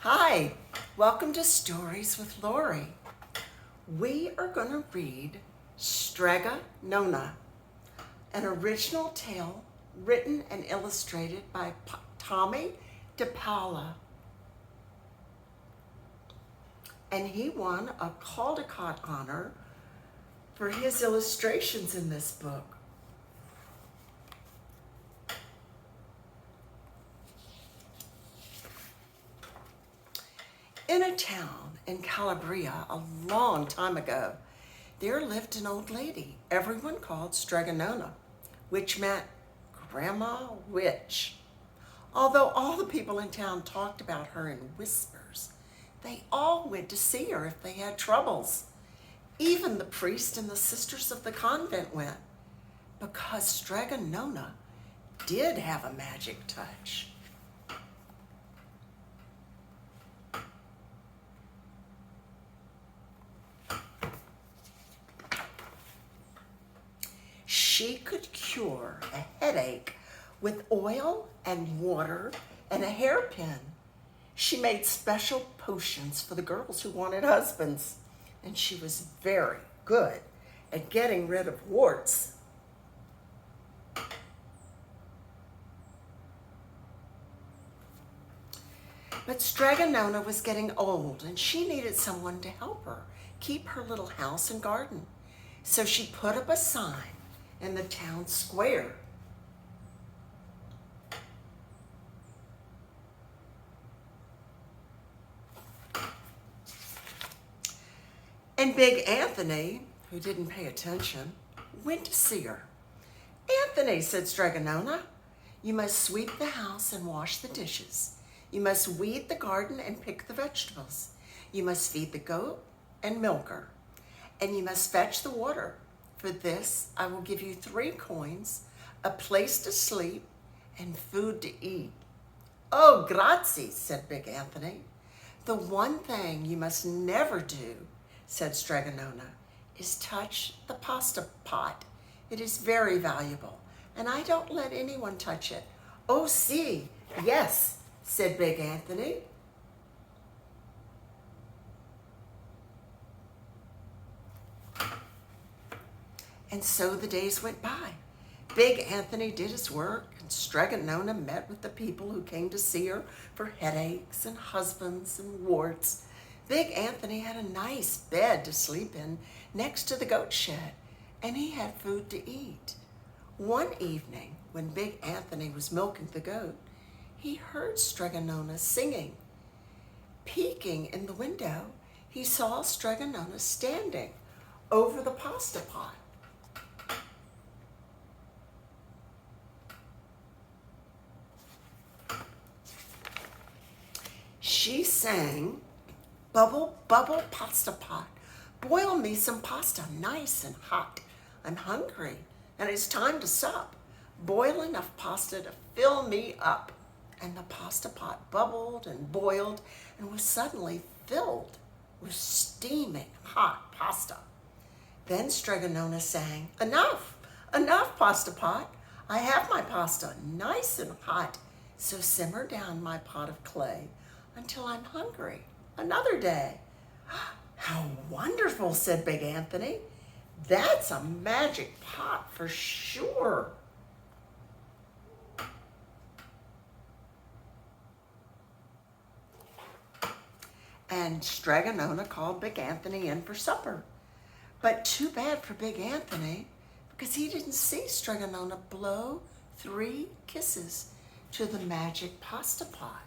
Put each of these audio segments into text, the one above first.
Hi, welcome to Stories with Lori. We are going to read Strega Nona, an original tale written and illustrated by Tomie dePaola. And he won a Caldecott honor for his illustrations in this book. In a town in Calabria a long time ago, there lived an old lady everyone called Strega Nona, which meant Grandma Witch. Although all the people in town talked about her in whispers, they all went to see her if they had troubles. Even the priest and the sisters of the convent went, because Strega Nona did have a magic touch. She could cure a headache with oil and water and a hairpin. She made special potions for the girls who wanted husbands, and she was very good at getting rid of warts. But Strega Nona was getting old, and she needed someone to help her keep her little house and garden. So she put up a sign in the town square. And Big Anthony, who didn't pay attention, went to see her. "Anthony," said Strega Nona, "you must sweep the house and wash the dishes. You must weed the garden and pick the vegetables. You must feed the goat and milk her. And you must fetch the water. For this, I will give you 3 coins, a place to sleep, and food to eat." "Oh, grazie," said Big Anthony. "The one thing you must never do," said Strega Nona, "is touch the pasta pot. It is very valuable, and I don't let anyone touch it." "Oh, si, yes," said Big Anthony. And so the days went by. Big Anthony did his work, and Strega Nona met with the people who came to see her for headaches and husbands and warts. Big Anthony had a nice bed to sleep in next to the goat shed, and he had food to eat. One evening, when Big Anthony was milking the goat, he heard Strega Nona singing. Peeking in the window, he saw Strega Nona standing over the pasta pot. She sang, "Bubble, bubble, pasta pot. Boil me some pasta nice and hot. I'm hungry and it's time to sup. Boil enough pasta to fill me up." And the pasta pot bubbled and boiled and was suddenly filled with steaming hot pasta. Then Strega Nona sang, "Enough, enough, pasta pot. I have my pasta nice and hot. So simmer down my pot of clay until I'm hungry another day." "How wonderful," said Big Anthony. "That's a magic pot for sure." And Strega Nona called Big Anthony in for supper. But too bad for Big Anthony, because he didn't see Strega Nona blow 3 kisses to the magic pasta pot.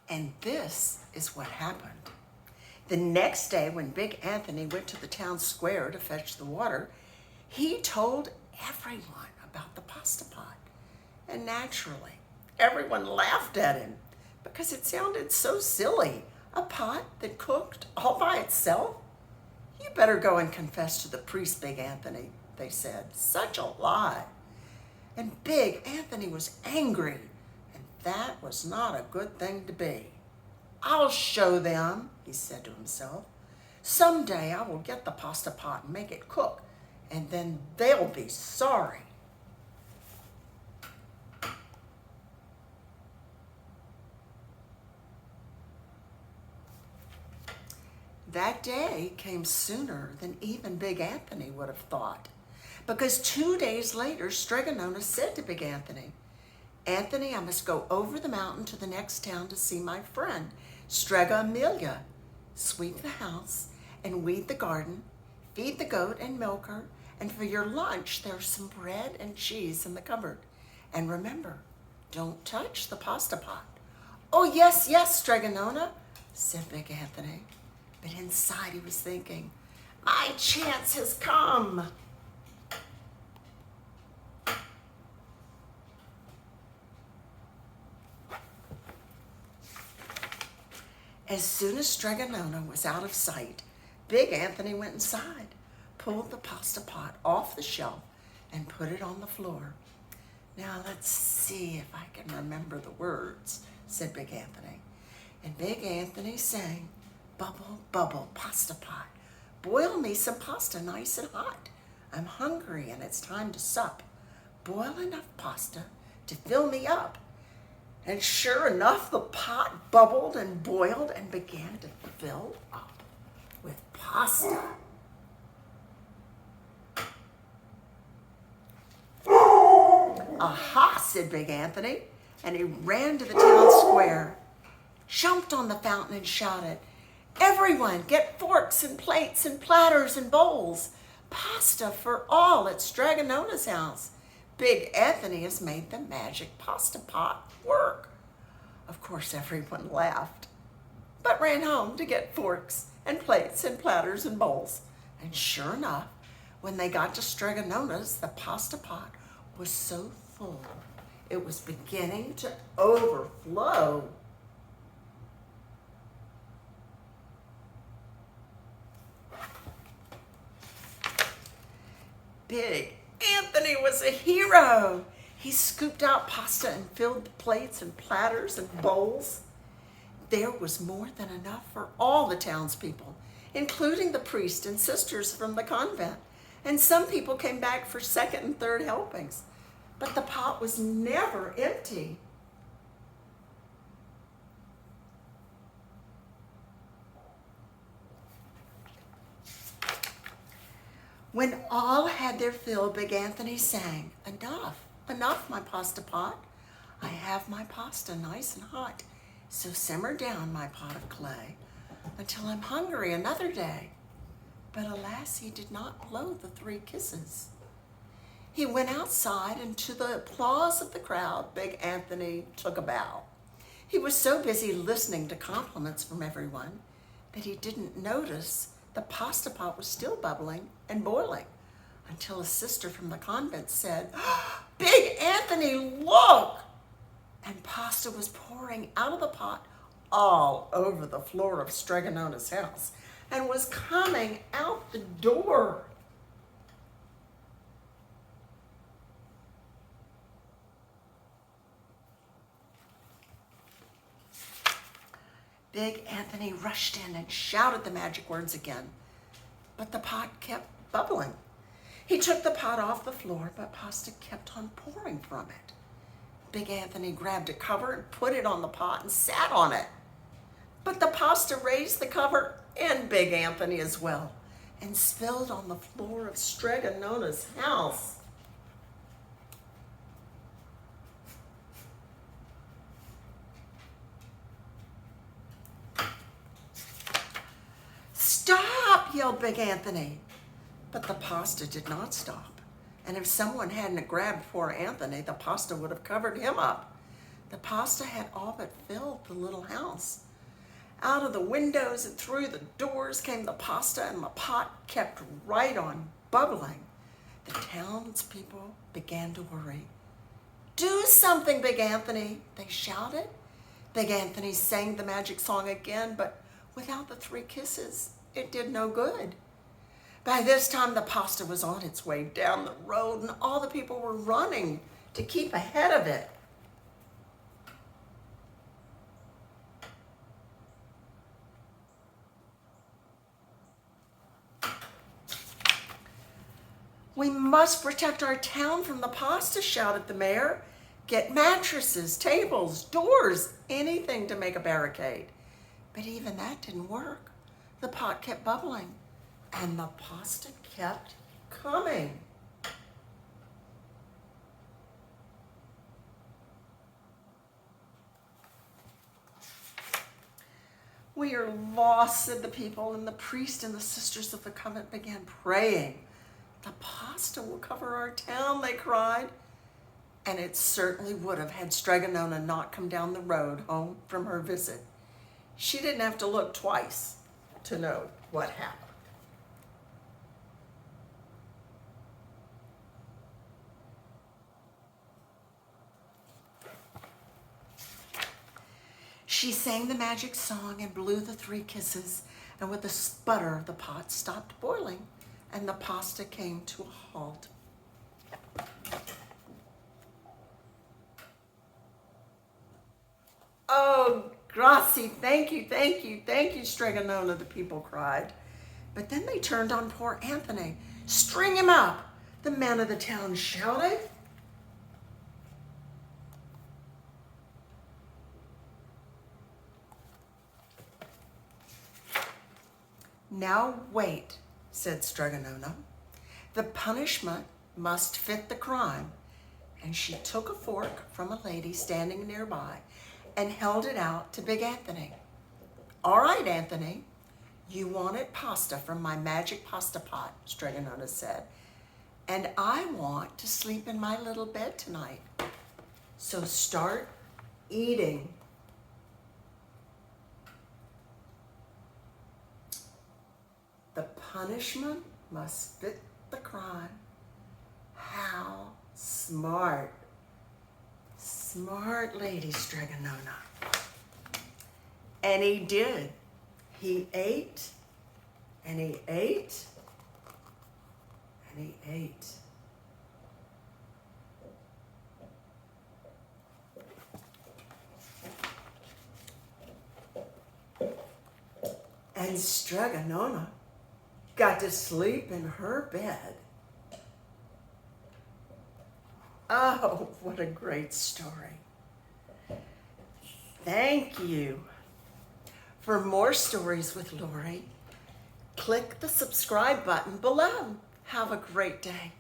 And this is what happened. The next day, when Big Anthony went to the town square to fetch the water, he told everyone about the pasta pot. And naturally, everyone laughed at him because it sounded so silly. A pot that cooked all by itself? "You better go and confess to the priest, Big Anthony," they said. "Such a lie." And Big Anthony was angry, and that was not a good thing to be. "I'll show them," he said to himself. "Someday I will get the pasta pot and make it cook, and then they'll be sorry. That day came sooner than even Big Anthony would have thought, because 2 days later, Strega Nona said to Big Anthony, "Anthony, I must go over the mountain to the next town to see my friend, Strega Amelia. Sweep the house and weed the garden, feed the goat and milk her, and for your lunch there's some bread and cheese in the cupboard. And remember, don't touch the pasta pot." "Oh, yes, yes, Strega Nona," said Big Anthony. But inside he was thinking, "My chance has come." As soon as Strega Nona was out of sight, Big Anthony went inside, pulled the pasta pot off the shelf, and put it on the floor. "Now let's see if I can remember the words," said Big Anthony. And Big Anthony sang, "Bubble, bubble, pasta pot. Boil me some pasta nice and hot. I'm hungry and it's time to sup. Boil enough pasta to fill me up." And sure enough, the pot bubbled and boiled and began to fill up with pasta. "Aha," said Big Anthony, and he ran to the town square, jumped on the fountain and shouted, "Everyone, get forks and plates and platters and bowls. Pasta for all at Strega Nona's house. Big Anthony has made the magic pasta pot work." Of course, everyone laughed, but ran home to get forks and plates and platters and bowls. And sure enough, when they got to Strega Nona's, the pasta pot was so full, it was beginning to overflow. Big Anthony was a hero. He scooped out pasta and filled the plates and platters and bowls. There was more than enough for all the townspeople, including the priest and sisters from the convent. And some people came back for second and third helpings. But the pot was never empty. When all had their fill, Big Anthony sang, "Enough, enough, my pasta pot. I have my pasta nice and hot. So simmer down, my pot of clay, until I'm hungry another day." But alas, he did not blow the 3 kisses. He went outside, and to the applause of the crowd, Big Anthony took a bow. He was so busy listening to compliments from everyone that he didn't notice the pasta pot was still bubbling and boiling, until a sister from the convent said, "Big Anthony, look!" And pasta was pouring out of the pot all over the floor of Strega Nona's house and was coming out the door. Big Anthony rushed in and shouted the magic words again, but the pot kept bubbling. He took the pot off the floor, but pasta kept on pouring from it. Big Anthony grabbed a cover and put it on the pot and sat on it. But the pasta raised the cover and Big Anthony as well, and spilled on the floor of Strega Nona's house. "Stop!" yelled Big Anthony. But the pasta did not stop. And if someone hadn't grabbed poor Anthony, the pasta would have covered him up. The pasta had all but filled the little house. Out of the windows and through the doors came the pasta, and the pot kept right on bubbling. The townspeople began to worry. "Do something, Big Anthony," they shouted. Big Anthony sang the magic song again, but without the 3 kisses, it did no good. By this time, the pasta was on its way down the road, and all the people were running to keep ahead of it. We must protect our town from the pasta, shouted the mayor. Get mattresses, tables, doors, anything to make a barricade. But even that didn't work. The pot kept bubbling, and the pasta kept coming. We are lost, said the people, and the priest and the sisters of the convent began praying. The pasta will cover our town, they cried. And it certainly would have had Strega Nona not come down the road home from her visit. She didn't have to look twice to know what happened. She sang the magic song and blew the 3 kisses, and with a sputter, the pot stopped boiling, and the pasta came to a halt. Oh, grazie, thank you, Strega Nona, the people cried. But then they turned on poor Anthony. String him up, the man of the town shouted. Now wait, said Strega Nona. The punishment must fit the crime. And she took a fork from a lady standing nearby and held it out to Big Anthony. All right, Anthony, you wanted pasta from my magic pasta pot, Strega Nona said, and I want to sleep in my little bed tonight. So start eating. The punishment must fit the crime. How smart. Smart lady, Strega Nona. And he did. He ate, and he ate, and he ate. And Strega Nona got to sleep in her bed. Oh, what a great story. Thank you. For more stories with Lori, click the subscribe button below. Have a great day.